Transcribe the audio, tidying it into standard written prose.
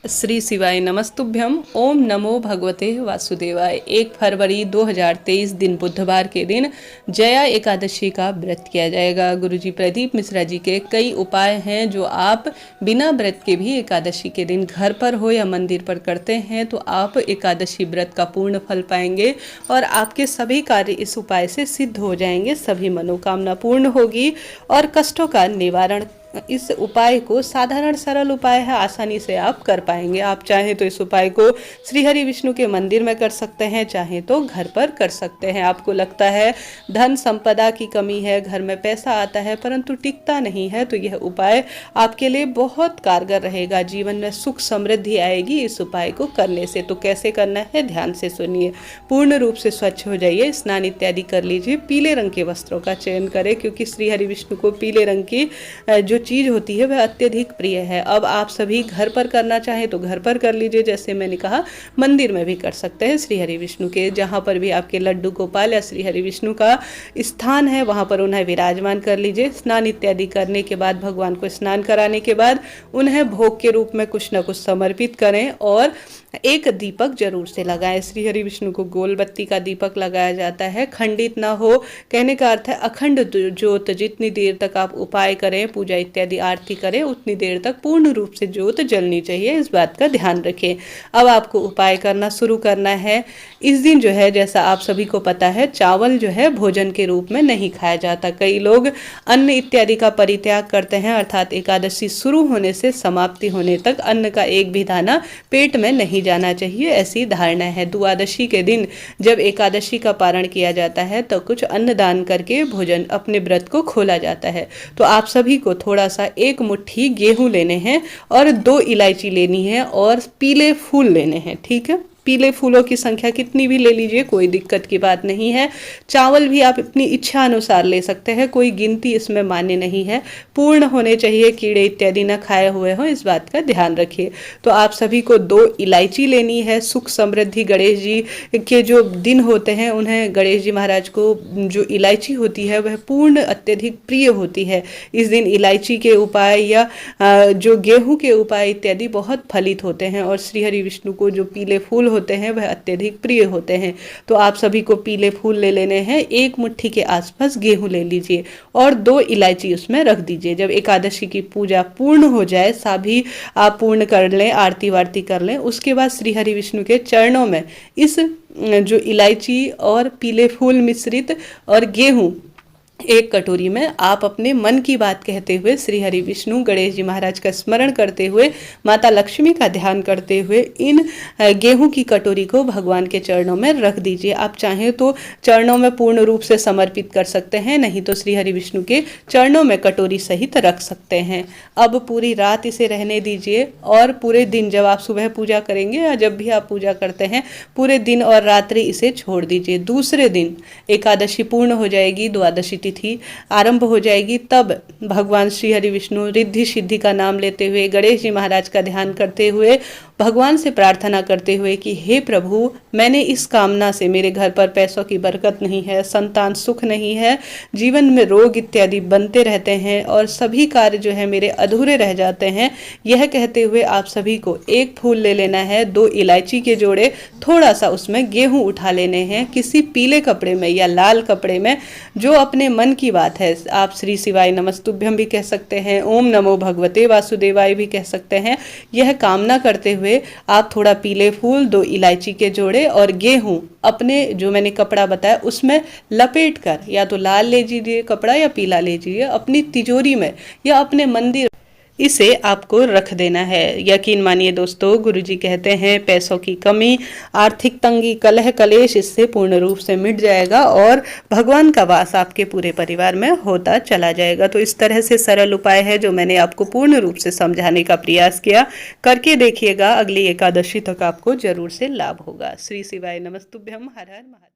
श्री शिवाय नमस्तुभ्यम। ओम नमो भगवते वासुदेवाय। 1 फरवरी 2023 दिन बुधवार के दिन जया एकादशी का व्रत किया जाएगा। गुरुजी प्रदीप मिश्रा जी के कई उपाय हैं जो आप बिना व्रत के भी एकादशी के दिन घर पर हो या मंदिर पर करते हैं तो आप एकादशी व्रत का पूर्ण फल पाएंगे और आपके सभी कार्य इस उपाय से सिद्ध हो जाएंगे, सभी मनोकामना पूर्ण होगी और कष्टों का निवारण। इस उपाय को साधारण सरल उपाय है, आसानी से आप कर पाएंगे। आप चाहें तो इस उपाय को श्री हरि विष्णु के मंदिर में कर सकते हैं, चाहें तो घर पर कर सकते हैं। आपको लगता है धन संपदा की कमी है, घर में पैसा आता है परंतु टिकता नहीं है, तो यह उपाय आपके लिए बहुत कारगर रहेगा। जीवन में सुख समृद्धि आएगी इस उपाय को करने से। तो कैसे करना है ध्यान से सुनिए। पूर्ण रूप से स्वच्छ हो जाइए, स्नान इत्यादि कर लीजिए, पीले रंग के वस्त्रों का चयन करें क्योंकि श्री हरि विष्णु को पीले रंग की जो चीज होती है वह अत्यधिक प्रिय है। अब आप सभी घर पर करना चाहें तो घर पर कर लीजिए, जैसे मैंने कहा मंदिर में भी कर सकते हैं श्री हरि विष्णु के, जहाँ पर भी आपके लड्डू गोपाल या श्री हरि विष्णु का स्थान है वहाँ पर उन्हें विराजमान कर लीजिए। स्नान इत्यादि करने के बाद, भगवान को स्नान कराने के बाद उन्हें भोग के रूप में कुछ न कुछ समर्पित करें और एक दीपक जरूर से लगाएं। श्री हरि विष्णु को गोल बत्ती का दीपक लगाया जाता है, खंडित ना हो। कहने का अर्थ है अखंड ज्योत, जितनी देर तक आप उपाय करें, पूजा इत्यादि आरती करें, उतनी देर तक पूर्ण रूप से ज्योत जलनी चाहिए, इस बात का ध्यान रखें। अब आपको उपाय करना शुरू करना है। इस दिन जो है, जैसा आप सभी को पता है, चावल जो है भोजन के रूप में नहीं खाया जाता। कई लोग अन्न इत्यादि का परित्याग करते हैं, अर्थात एकादशी शुरू होने से समाप्ति होने तक अन्न का एक भी दाना पेट में नहीं जाना चाहिए, ऐसी धारणा है। द्वादशी के दिन जब एकादशी का पारण किया जाता है तो कुछ अन्न दान करके भोजन अपने व्रत को खोला जाता है। तो आप सभी को थोड़ा सा 1 मुट्ठी गेहूं लेने हैं और 2 इलायची लेनी है और पीले फूल लेने हैं। ठीक है, पीले फूलों की संख्या कितनी भी ले लीजिए, कोई दिक्कत की बात नहीं है। चावल भी आप अपनी इच्छा अनुसार ले सकते हैं, कोई गिनती इसमें मान्य नहीं है। पूर्ण होने चाहिए, कीड़े इत्यादि न खाए हुए हों, इस बात का ध्यान रखिए। तो आप सभी को 2 इलायची लेनी है। सुख समृद्धि गणेश जी के जो दिन होते हैं उन्हें, गणेश जी महाराज को जो इलायची होती है वह पूर्ण अत्यधिक प्रिय होती है। इस दिन इलायची के उपाय या जो गेहूं के उपाय इत्यादि बहुत फलित होते हैं और श्री हरि विष्णु को जो पीले फूल होते हैं वह अत्यधिक प्रिय होते हैं। तो आप सभी को पीले फूल ले लेने हैं, 1 मुट्ठी के आसपास गेहूं ले लीजिए और 2 इलायची उसमें रख दीजिए। जब एकादशी की पूजा पूर्ण हो जाए, सभी आप पूर्ण कर लें, आरती वारती कर लें, उसके बाद श्री हरि विष्णु के चरणों में इस जो इलायची और पीले फूल मिश्रित और गेहूं 1 कटोरी में आप अपने मन की बात कहते हुए श्री हरि विष्णु गणेश जी महाराज का स्मरण करते हुए, माता लक्ष्मी का ध्यान करते हुए इन गेहूं की कटोरी को भगवान के चरणों में रख दीजिए। आप चाहें तो चरणों में पूर्ण रूप से समर्पित कर सकते हैं, नहीं तो श्री हरि विष्णु के चरणों में कटोरी सहित रख सकते हैं। अब पूरी रात इसे रहने दीजिए और पूरे दिन, जब आप सुबह पूजा करेंगे या जब भी आप पूजा करते हैं, पूरे दिन और रात्रि इसे छोड़ दीजिए। दूसरे दिन एकादशी पूर्ण हो जाएगी, द्वादशी तिथि आरंभ हो जाएगी, तब भगवान श्री हरि विष्णु रिद्धि सिद्धि का नाम लेते हुए, गणेश जी महाराज का ध्यान करते हुए, भगवान से प्रार्थना करते हुए कि हे प्रभु, मैंने इस कामना से, मेरे घर पर पैसों की बरकत नहीं है, संतान सुख नहीं है, जीवन में रोग इत्यादि बनते रहते हैं और सभी कार्य जो है मेरे अधूरे रह जाते हैं, यह कहते हुए आप सभी को 1 फूल ले लेना है, 2 इलायची के जोड़े, थोड़ा सा उसमें गेहूं उठा लेने हैं, किसी पीले कपड़े में या लाल कपड़े में, जो अपने मन की बात है। आप श्री शिवाय नमस्तुभ्यम भी कह सकते हैं, ओम नमो भगवते वासुदेवाय भी कह सकते हैं। यह कामना करते हुए आप थोड़ा पीले फूल, 2 इलायची के जोड़े और गेहूं अपने जो मैंने कपड़ा बताया उसमें लपेट कर, या तो लाल ले लीजिए कपड़ा या पीला ले लीजिए, अपनी तिजोरी में या अपने मंदिर इसे आपको रख देना है। यकीन मानिए दोस्तों, गुरुजी कहते हैं पैसों की कमी, आर्थिक तंगी, कलह कलेश इससे पूर्ण रूप से मिट जाएगा और भगवान का वास आपके पूरे परिवार में होता चला जाएगा। तो इस तरह से सरल उपाय है जो मैंने आपको पूर्ण रूप से समझाने का प्रयास किया। करके देखिएगा, अगली एकादशी तक आपको जरूर से लाभ होगा। श्री शिवाय नमस्तुभ्यम। हर हर महादेव।